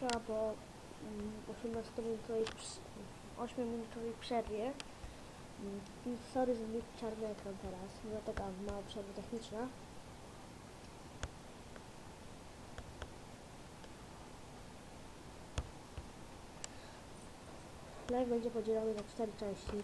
Siema po 8-minutowej przerwie. Sorry za mój czarny ekran teraz, była taka mała przerwa techniczna. Live będzie podzielony na 4 części.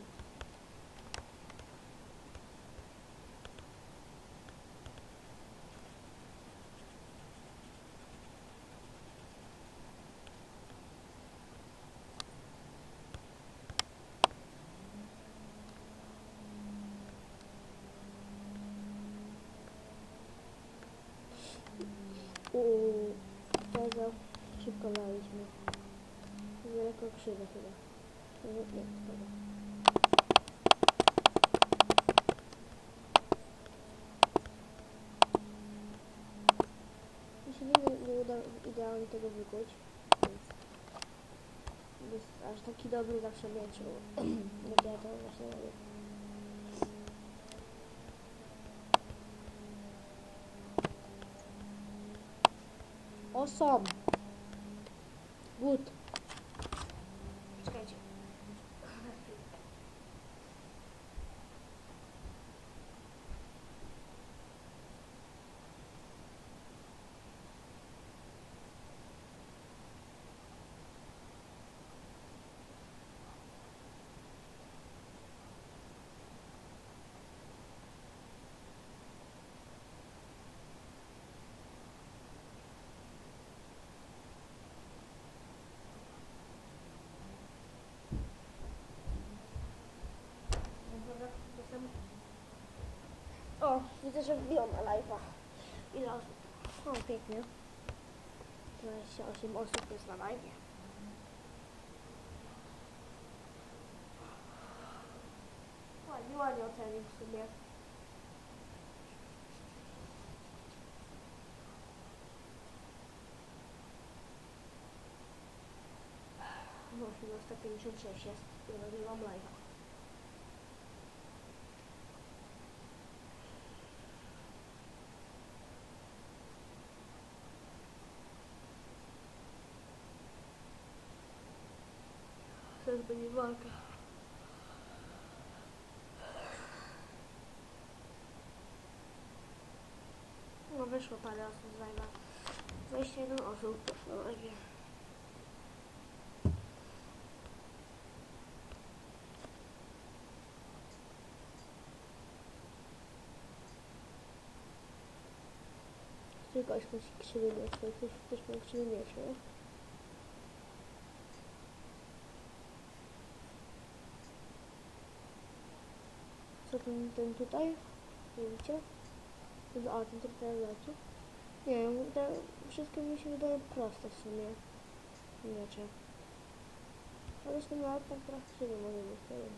Tego szybko daliśmy. Wielko krzywe chyba. Nie, dobra. Mi się nie uda idealnie tego wykuć, więc aż taki dobry zawsze mieć, jak ja to właśnie robię. Awesome. Good. Czekajcie. O, widzę, że wbiłam na live'a. Ile osób? O, pięknie. 28 osób jest na live'ie. Ładnie ocenił w sumie. No, 156 jest. Ja nagrywam live'a. Teraz będzie walka. No wyszło parę osób z live'a. 21 osób na live'ie. Tylko ktoś krzywy miecz, ktoś miał krzywy miecz, nie? Co ten tutaj? Widzicie? A, ten tutaj leci. Nie wiem, te wszystkie mi się wydają proste w sumie. Miecze. Ale z tym nawet tak trochę krzywy może być, nie wiem.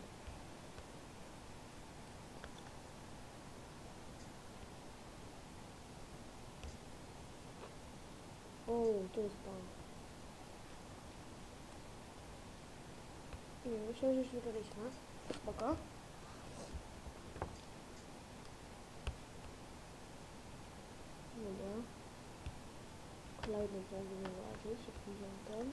O, tu jest pan. Nie, myślę, że już wygraliśmy. Spoko. Dobra. Kolejny będziemy ważyć, jak ten.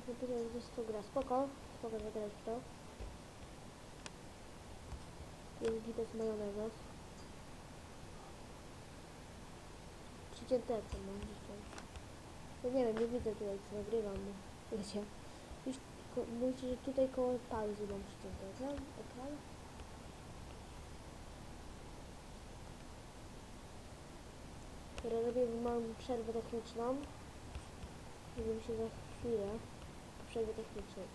Zapytać, gdzie to gra. Spoko, zagrać w to. Jest gites majonezos. Przycięte ekran mam gdzieś tam. No nie wiem, nie widzę tutaj co nagrywam, bo wiecie. Już mówicie, że tutaj koło pauzy mam przycięty ekran. Teraz robię małą przerwę techniczną. Żebym się za chwilę po przerwie technicznej